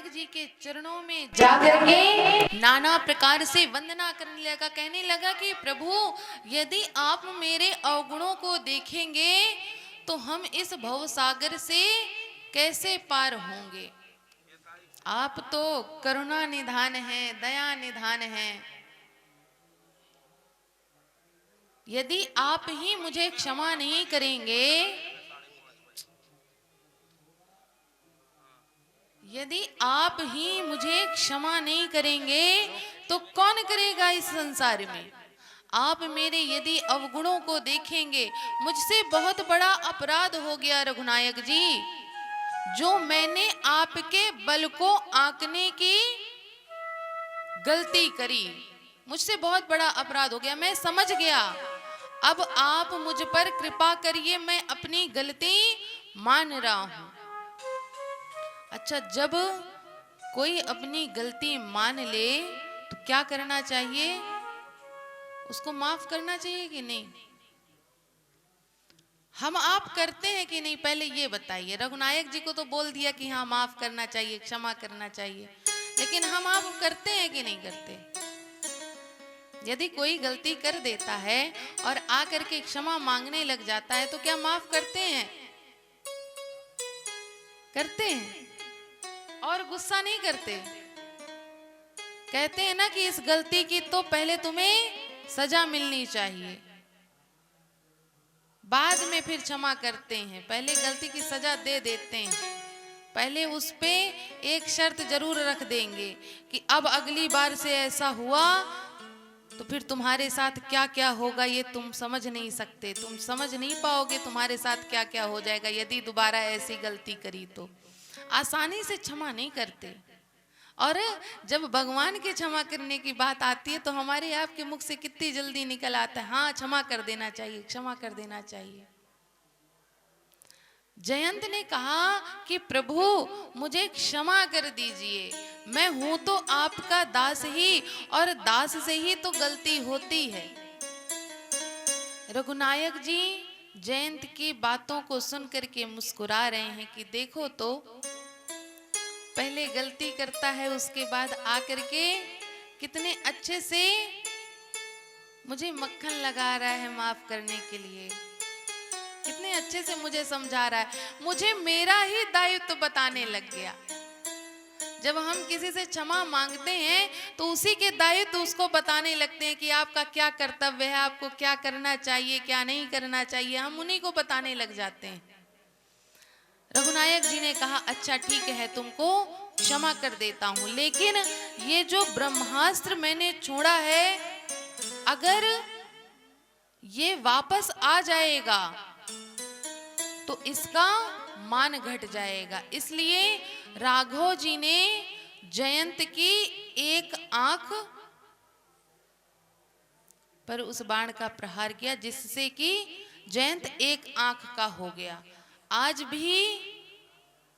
रघुनायक जी के चरणों में जाकर के नाना प्रकार से वंदना करने लगा। कहने लगा कि प्रभु, यदि आप मेरे अवगुणों को देखेंगे तो हम इस भवसागर से कैसे पार होंगे। आप तो करुणा निधान हैं, दया निधान हैं। यदि आप ही मुझे क्षमा नहीं करेंगे, यदि आप ही मुझे क्षमा नहीं करेंगे तो कौन करेगा इस संसार में। आप मेरे यदि अवगुणों को देखेंगे, मुझसे बहुत बड़ा अपराध हो गया रघुनायक जी, जो मैंने आपके बल को आंकने की गलती करी। मुझसे बहुत बड़ा अपराध हो गया, मैं समझ गया। अब आप मुझ पर कृपा करिए, मैं अपनी गलती मान रहा हूं। अच्छा, जब कोई अपनी गलती मान ले तो क्या करना चाहिए? उसको माफ करना चाहिए कि नहीं? हम आप करते हैं कि नहीं, पहले ये बताइए। रघुनायक जी को तो बोल दिया कि हाँ माफ करना चाहिए, क्षमा करना चाहिए, लेकिन हम आप करते हैं कि नहीं करते? यदि कोई गलती कर देता है और आकर के क्षमा मांगने लग जाता है तो क्या माफ करते हैं? करते हैं। और गुस्सा नहीं करते। कहते हैं ना कि इस गलती की तो पहले तुम्हें सजा मिलनी चाहिए, बाद में फिर क्षमा करते हैं। पहले गलती की सजा दे देते हैं, पहले उस पे एक शर्त जरूर रख देंगे कि अब अगली बार से ऐसा हुआ तो फिर तुम्हारे साथ क्या क्या होगा ये तुम समझ नहीं सकते, तुम समझ नहीं पाओगे तुम्हारे साथ क्या क्या हो जाएगा यदि दोबारा ऐसी गलती करी तो। आसानी से क्षमा नहीं करते। और जब भगवान के क्षमा करने की बात आती है तो हमारे आपके मुख से कितनी जल्दी निकल आता है, हाँ क्षमा कर देना चाहिए, क्षमा कर देना चाहिए। जयंत ने कहा कि प्रभु मुझे क्षमा कर दीजिए, मैं हूं तो आपका दास ही, और दास से ही तो गलती होती है। रघुनायक जी जयंत की बातों को सुन करके मुस्कुरा रहे हैं कि देखो तो, पहले गलती करता है, उसके बाद आकर के कितने अच्छे से मुझे मक्खन लगा रहा है माफ करने के लिए, कितने अच्छे से मुझे समझा रहा है, मुझे मेरा ही दायित्व बताने लग गया। जब हम किसी से क्षमा मांगते हैं तो उसी के दायित्व उसको बताने लगते हैं कि आपका क्या कर्तव्य है, आपको क्या करना चाहिए, क्या नहीं करना चाहिए, हम उन्हीं को बताने लग जाते हैं। रघुनायक जी ने कहा अच्छा ठीक है, तुमको क्षमा कर देता हूं, लेकिन ये जो ब्रह्मास्त्र मैंने छोड़ा है, अगर ये वापस आ जाएगा तो इसका मान घट जाएगा। इसलिए राघव जी ने जयंत की एक आंख पर उस बाण का प्रहार किया, जिससे कि जयंत एक आंख का हो गया। आज भी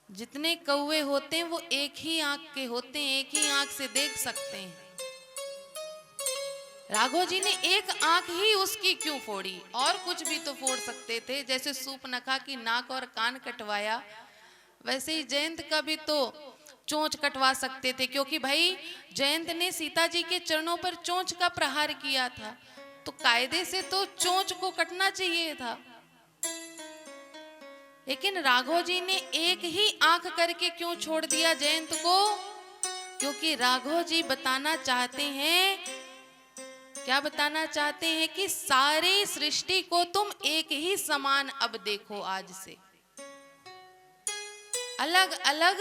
जितने कौवे होते हैं वो एक ही आंख के होते हैं, एक ही आंख से देख सकते हैं। राघव जी ने एक आंख ही उसकी क्यों फोड़ी, और कुछ भी तो फोड़ सकते थे। जैसे सूर्पनखा की नाक और कान कटवाया, वैसे ही जयंत का भी तो चोंच कटवा सकते थे, क्योंकि भाई जयंत ने सीता जी के चरणों पर चोंच का प्रहार किया था, तो कायदे से तो चोंच को कटना चाहिए था। लेकिन राघव जी ने एक ही आंख करके क्यों छोड़ दिया जयंत को? क्योंकि राघव जी बताना चाहते हैं, क्या बताना चाहते हैं कि सारी सृष्टि को तुम एक ही समान अब देखो, आज से अलग अलग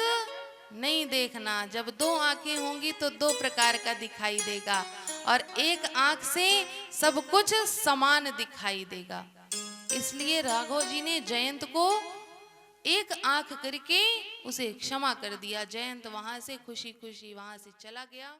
नहीं देखना। जब दो आंखें होंगी तो दो प्रकार का दिखाई देगा, और एक आंख से सब कुछ समान दिखाई देगा। इसलिए राघव जी ने जयंत को एक आंख करके उसे क्षमा कर दिया। जयंत वहां से खुशी खुशी वहां से चला गया।